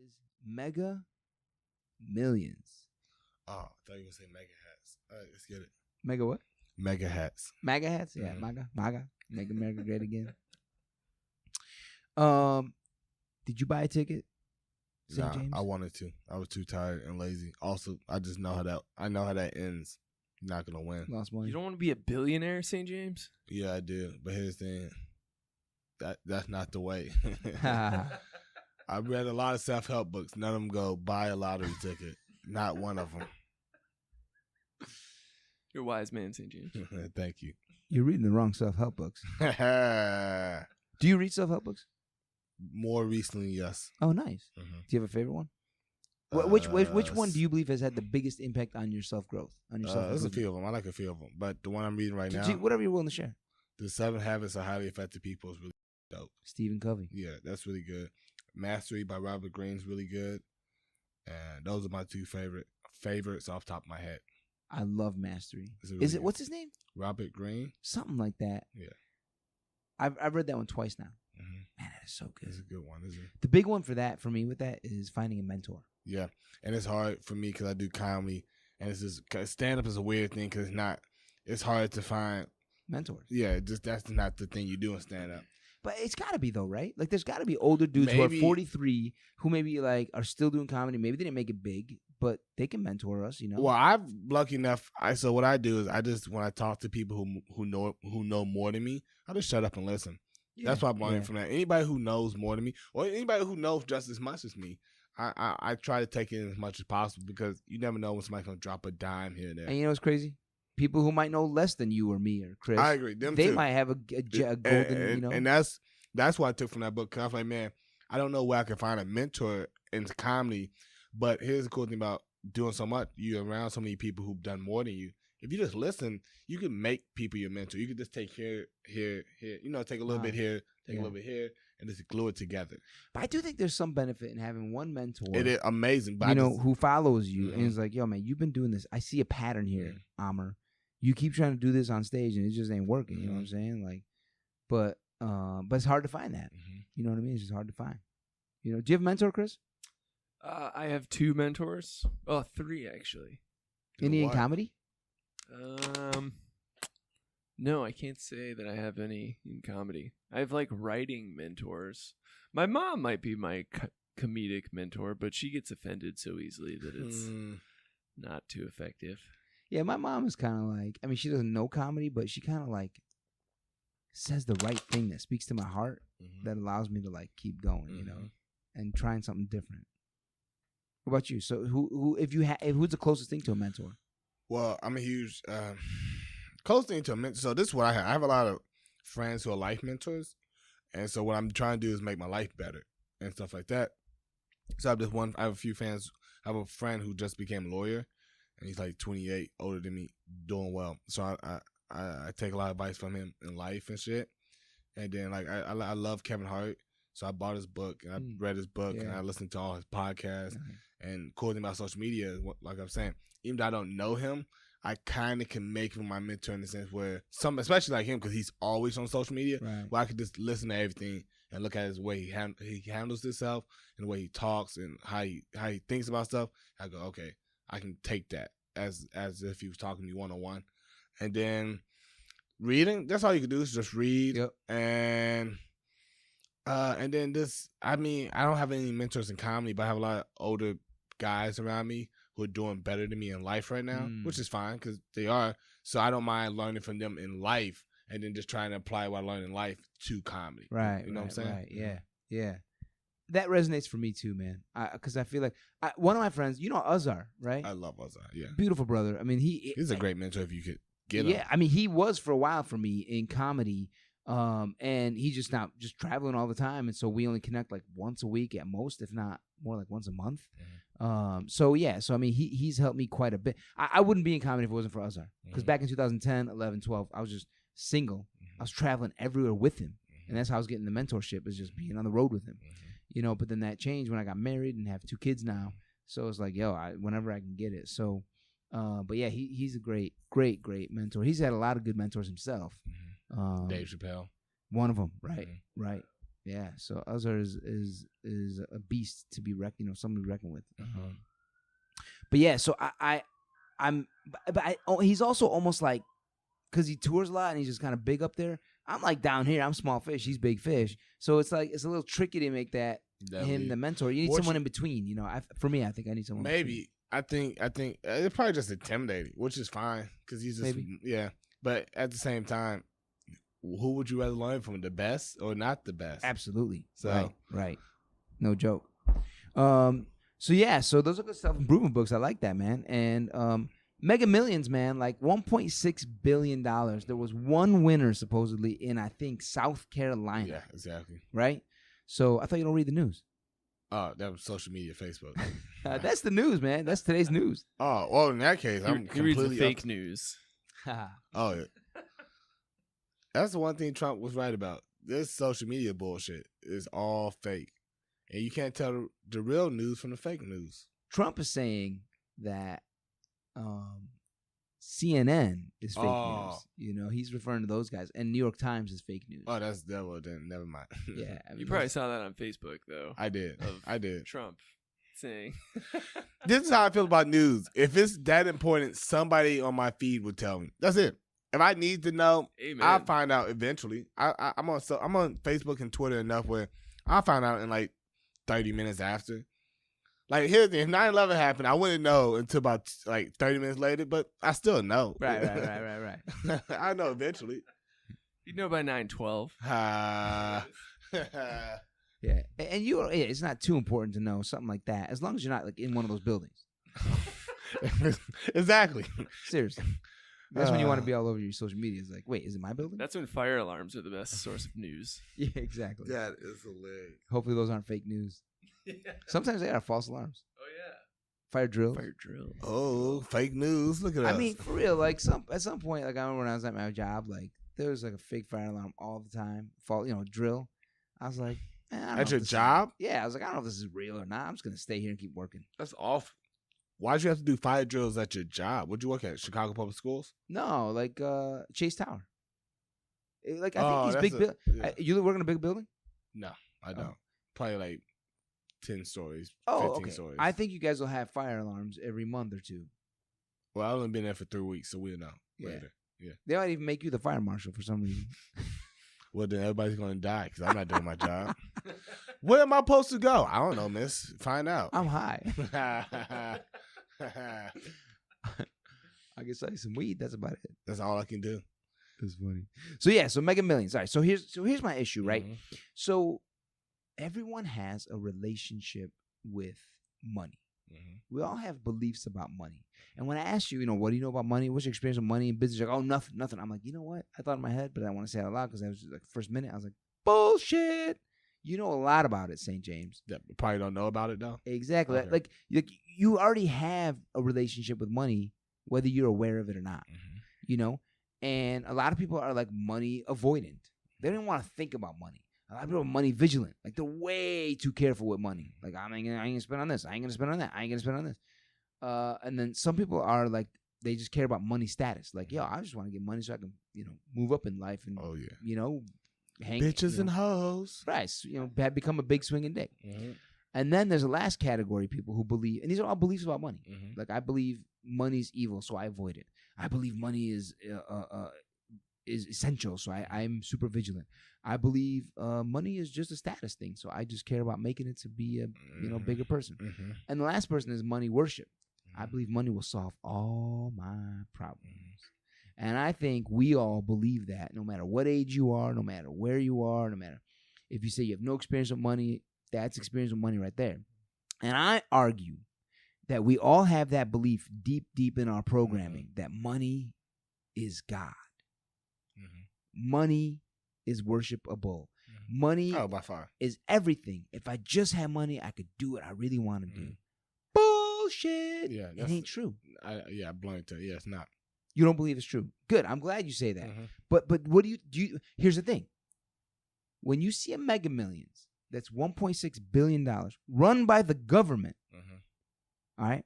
is Mega Millions. Oh, I thought you were going to say mega hats. All right, let's get it. Mega what? Mega hats. MAGA hats? Yeah, Mhm. MAGA. Make America great again. Did you buy a ticket? St. Nah, James? I wanted to. I was too tired and lazy. Also, I just know how that ends. You're not gonna win. Lost money. You don't want to be a billionaire, St. James? Yeah, I do. But here's the thing. That's not the way. I've read a lot of self-help books. None of them go buy a lottery ticket. Not one of them. You're a wise man, St. James. Thank you. You're reading the wrong self-help books. Do you read self-help books? More recently, yes. Oh, nice. Mhm. Do you have a favorite one? Which one do you believe has had the biggest impact on your self-growth? On your self-growth? There's a few of them. I like a few of them. But the one I'm reading right now, Whatever you're willing to share. The 7 Habits of Highly Effective People is really dope. Stephen Covey. Yeah, that's really good. Mastery by Robert Greene is really good. And those are my two favorites off the top of my head. I love Mastery. Really Is it good. what's his name? Robert Greene? Something like that. Yeah. I've read that one twice now. Mm-hmm. Man, that is so good. It's a good one, isn't it? The big one for me with that is finding a mentor. Yeah, and it's hard for me because I do comedy, and it's just stand up is a weird thing because it's hard to find Mentors. Yeah, just that's not the thing you do in stand up. But it's got to be though, right? Like there's got to be older dudes who are Maybe- 43 who maybe like are still doing comedy. Maybe they didn't make it big, but they can mentor us. You know. Well, I'm lucky enough. So what I do is I just when I talk to people who know more than me, I just shut up and listen. Yeah, That's what I'm learning yeah. from that. Anybody who knows more than me, or anybody who knows just as much as me, I try to take in as much as possible because you never know when somebody's gonna drop a dime here and there. And you know what's crazy? People who might know less than you or me or Chris. I agree. Them they too. might have a golden, and, you know. and that's what I took from that book. Cause I was like, man, I don't know where I can find a mentor in comedy, but here's the cool thing about doing so much. You're around so many people who've done more than you. If you just listen, you can make people your mentor. You can just take here, you know, take a little Wow. bit here, take Yeah. a little bit here, and just glue it together. But I do think there's some benefit in having one mentor. It is amazing. But you I know, just- who follows you Mhm. and is like, yo, man, you've been doing this. I see a pattern here, Mm-hmm. Amr. You keep trying to do this on stage and it just ain't working. You know what I'm Mhm. saying? Like, but it's hard to find that. Mhm. You know what I mean? It's just hard to find. You know, do you have a mentor, Chris? I have 2 mentors. Oh, 3 actually. Any in What? comedy? No, I can't say that I have any in comedy. I have like writing mentors. My mom might be my comedic mentor, but she gets offended so easily that it's Mm, not too effective. Yeah, my mom is kind of like, I mean, she doesn't know comedy, but she kind of like says the right thing that speaks to my heart mhm. that allows me to like keep going, you know, Mhm. and trying something different. What about you? So who's the closest thing to a mentor? Well, I'm a huge close thing to a mentor. So this is what I have. I have a lot of friends who are life mentors, and so what I'm trying to do is make my life better and stuff like that. So I have a few fans. I have a friend who just became a lawyer, and he's like 28, older than me, doing well. So I take a lot of advice from him in life and shit. And then like I love Kevin Hart, so I bought his book and I read his book and Yeah. I listened to all his podcasts. Nice. And cool thing about social media is, like I'm saying, even though I don't know him, I kind of can make him my mentor in the sense where especially like him, because he's always on social media, Right. where I could just listen to everything and look at his way he handles himself and the way he talks and how he thinks about stuff. I go, okay, I can take that as if he was talking to me one-on-one. And then reading, that's all you can do is just read. Yep. And then this, I mean, I don't have any mentors in comedy, but I have a lot of older guys around me who are doing better than me in life right now, which is fine because they are. So I don't mind learning from them in life and then just trying to apply what I learned in life to comedy. Right. You know what I'm saying? Right. Yeah. Yeah. That resonates for me too, man. Because I feel like one of my friends, you know, Azar, right? I love Azar. Yeah. Beautiful brother. I mean, He's a great mentor if you could get him. Yeah, I mean, he was for a while for me in comedy, and he's just now just traveling all the time, and so we only connect like once a week at most, if not more, like once a month. So I mean, he's helped me quite a bit. I wouldn't be in comedy if it wasn't for Azar, because back in 2010, 11, 12, I was just single. I was traveling everywhere with him, and that's how I was getting the mentorship, is just being on the road with him. You know, but then that changed when I got married and have 2 kids now. So it's like, yo, whenever I can get it. So. But yeah, he's a great mentor. He's had a lot of good mentors himself. Dave Chappelle. One of them, right, right. Yeah. So Azhar is a beast to be someone to be reckoned with. But yeah, so he's also almost like, because he tours a lot and he's just kind of big up there. I'm like down here. I'm small fish. He's big fish. So it's like it's a little tricky to make that him the mentor. You need someone in between. You know, for me, I think I need someone. Maybe I think it's probably just intimidating, which is fine because he's just yeah. But at the same time, who would you rather learn from, the best or not the best? Absolutely. So right. No joke. So yeah, so those are good self-improvement books. I like that, man. And Mega Millions, man, like $1.6 billion. There was one winner supposedly in, I think, South Carolina. Yeah, exactly. Right? So I thought you don't read the news. Oh, that was social media, Facebook. That's the news, man. That's today's news. Oh, well, in that case, I'm completely fake news. Oh, yeah. That's the one thing Trump was right about. This social media bullshit is all fake. And you can't tell the real news from the fake news. Trump is saying that CNN is fake news. You know, he's referring to those guys. And New York Times is fake news. Oh, that's devil. Then never mind. Yeah. I mean, you probably saw that on Facebook, though. I did. Trump saying. This is how I feel about news. If it's that important, somebody on my feed would tell me. That's it. If I need to know, I'll find out eventually. I'm on Facebook and Twitter enough where I'll find out in like 30 minutes after. Like, here's the thing. If 9/11 happened, I wouldn't know until about like 30 minutes later, but I still know. Right. I know eventually. You know by 9/12. Yeah. And it's not too important to know something like that, as long as you're not like in one of those buildings. Exactly. Seriously. That's when you want to be all over your social media. It's like, wait, is it my building? That's when fire alarms are the best source of news. Yeah, exactly. That is hilarious. Hopefully those aren't fake news. Yeah. Sometimes they are false alarms. Oh, yeah. Fire drill. Oh, fake news. Look at us. I mean, for real, like at some point, like I remember when I was at my job, like there was like a fake fire alarm all the time. Drill. I was like, at your job? Yeah, I was like, I don't know if this is real or not. I'm just gonna stay here and keep working. That's awful. Why'd you have to do fire drills at your job? What'd you work at? Chicago Public Schools? No, like Chase Tower. I think he's big. You work in a big building? No, I don't. Probably like 10 stories. Oh, 15 okay. stories. I think you guys will have fire alarms every month or two. Well, I've only been there for 3 weeks, so we'll know later. Yeah. They might even make you the fire marshal for some reason. Well, then everybody's going to die because I'm not doing my job. Where am I supposed to go? I don't know, miss. Find out. I'm high. I can sell you some weed. That's about it. That's all I can do. That's funny. So yeah, so Mega Millions. All right. So here's my issue, right? Mm-hmm. So everyone has a relationship with money. Mm-hmm. We all have beliefs about money. And when I ask you, what do you know about money? What's your experience with money and business? You're like, oh, nothing. I'm like, you know what? I thought in my head, but I want to say it out loud because I was like, first minute, I was like, bullshit. You know a lot about it, St. James. Yeah, probably don't know about it though. Exactly. Okay. Like you already have a relationship with money, whether you're aware of it or not. Mm-hmm. And a lot of people are like money avoidant. They don't want to think about money. A lot of people are money vigilant. Like they're way too careful with money. Like I ain't gonna spend on this. I ain't gonna spend on that. I ain't gonna spend on this. And then some people are like they just care about money status. Like I just want to get money so I can move up in life and hang bitches and hoes. Right. Become a big swinging dick. Mm-hmm. And then there's a last category of people who believe, and these are all beliefs about money. Mm-hmm. Like I believe money's evil, so I avoid it. I believe money is essential, so I'm super vigilant. I believe money is just a status thing, so I just care about making it to be a bigger person. Mm-hmm. And the last person is money worship. Mm-hmm. I believe money will solve all my problems. Mm-hmm. And I think we all believe that no matter what age you are, no matter where you are, no matter if you say you have no experience with money, that's experience with money right there. And I argue that we all have that belief deep in our programming that money is God. Mm-hmm. Money is worshipable. Mm-hmm. Money by far. is everything. If I just had money, I could do what I really want to do. Bullshit. Yeah, it ain't true. I blunt it. Yeah, it's not. You don't believe it's true. Good. I'm glad you say that. Mm-hmm. But what do you here's the thing. When you see a Mega Millions that's $1.6 billion run by the government, all right,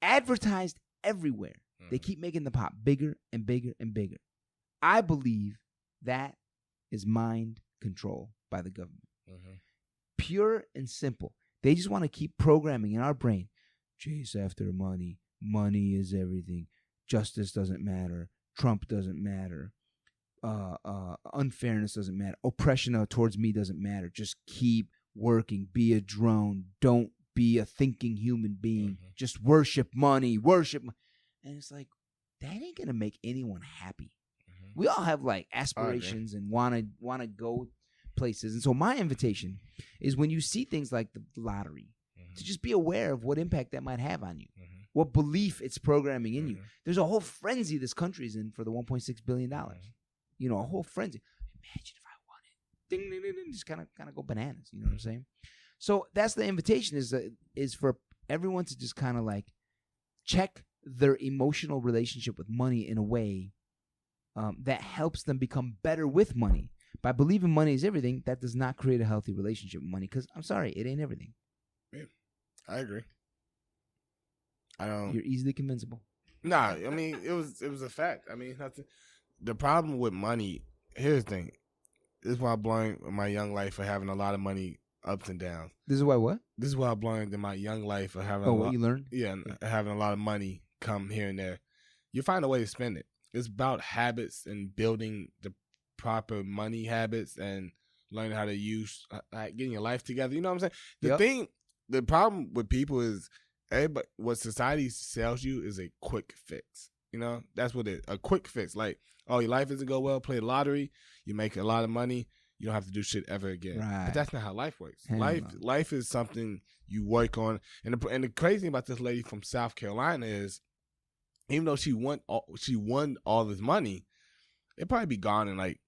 advertised everywhere, they keep making the pot bigger and bigger and bigger. I believe that is mind control. by the government. Mm-hmm. Pure and simple. They just want to keep programming in our brain. Chase after money. Money is everything. Justice doesn't matter. Trump doesn't matter. Unfairness doesn't matter. Oppression towards me doesn't matter. Just keep working. Be a drone. Don't be a thinking human being. Mm-hmm. Just worship money. And it's like, that ain't gonna make anyone happy. Mm-hmm. We all have like aspirations and wanna go places. And so my invitation is, when you see things like the lottery, to just be aware of what impact that might have on you, what belief it's programming in you. There's a whole frenzy this country is in for the $1.6 billion. You know, a whole frenzy. Imagine if I won it. Ding, ding, ding, ding, just kind of go bananas. You know what I'm saying? So that's the invitation, is for everyone to just kind of like check their emotional relationship with money in a way that helps them become better with money. By believing money is everything, that does not create a healthy relationship with money, because I'm sorry, it ain't everything. Yeah, I agree. I don't. You're easily convincible. Nah, I mean it was a fact. I mean, nothing. The problem with money. Here's the thing. This is why I blame my young life for having a lot of money ups and downs. This is why what? This is why I blamed in my young life for having. What you learned? Yeah, having a lot of money come here and there. You find a way to spend it. It's about habits and building the proper money habits and learning how to use, getting your life together. You know what I'm saying? The problem with people is what society sells you is a quick fix. You know, that's what a quick fix. Like, oh, your life doesn't go well, play the lottery, you make a lot of money, you don't have to do shit ever again. Right. But that's not how life works. Hell Life is something you work on. And the crazy thing about this lady from South Carolina is, even though she won all this money, it'd probably be gone in like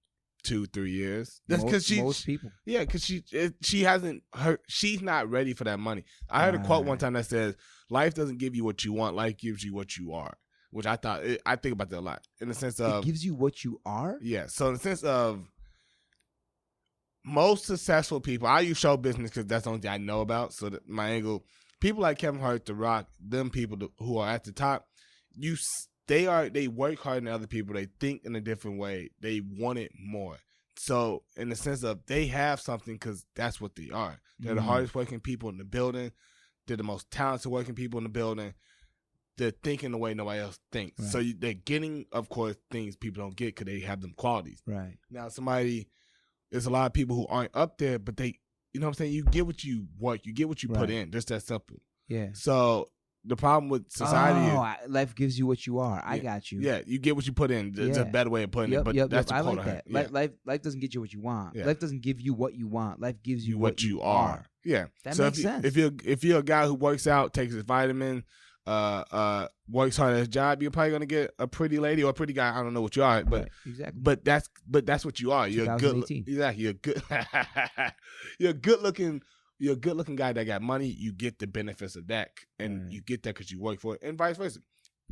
2-3 years. That's because most people. Yeah, because she's not ready for that money. I heard a quote one time that says, "Life doesn't give you what you want. Life gives you what you are." Which I think about that a lot, in the sense of, it gives you what you are. Yeah. So in the sense of, most successful people, I use show business because that's the only thing I know about. So that my angle, people like Kevin Hart, The Rock, them people who are at the top, they work harder than other people. They think in a different way. They want it more. So in the sense of, they have something because that's what they are. They're the hardest working people in the building. They're the most talented working people in the building. They're thinking the way nobody else thinks. Right. So they're getting, of course, things people don't get because they have them qualities. Right. Now, there's a lot of people who aren't up there, but they, you know what I'm saying? You get what you work. You get what you put in. Just that simple. Yeah. So the problem with society is, life gives you what you are. I got you. Yeah, you get what you put in. It's a better way of putting it, but that's the I quote like that. Yeah. Life doesn't get you what you want. Yeah. Life doesn't give you what you want. Life gives you what you are. Yeah. That so makes sense. If you're a guy who works out, takes his vitamin, works hard at his job, you're probably gonna get a pretty lady or a pretty guy. I don't know what you are, but Right, exactly. But that's what you are. You're a good. 2018. Exactly. You're good. You're a good looking. You're a good looking guy that got money. You get the benefits of that, and you get that because you work for it, and vice versa.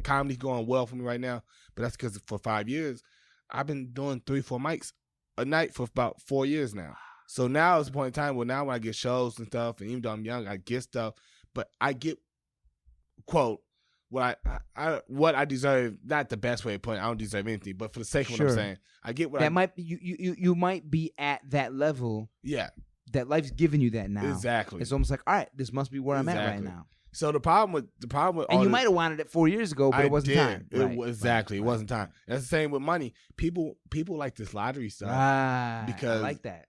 Comedy's going well for me right now, but that's because for 5 years, I've been doing 3-4 mics a night for about 4 years now. So now it's a point in time where now when I get shows and stuff, and even though I'm young, I get stuff, but I get, quote, what I deserve. Not the best way of putting it. I don't deserve anything, but for the sake of what I'm saying, I get what might be, you might be at that level. Yeah. That life's giving you that now. Exactly. It's almost like, all right, this must be where I'm at right now. So the problem with and you might have wanted it 4 years ago, but it wasn't time. It wasn't time. That's the same with money. People like this lottery stuff Right. because I like that.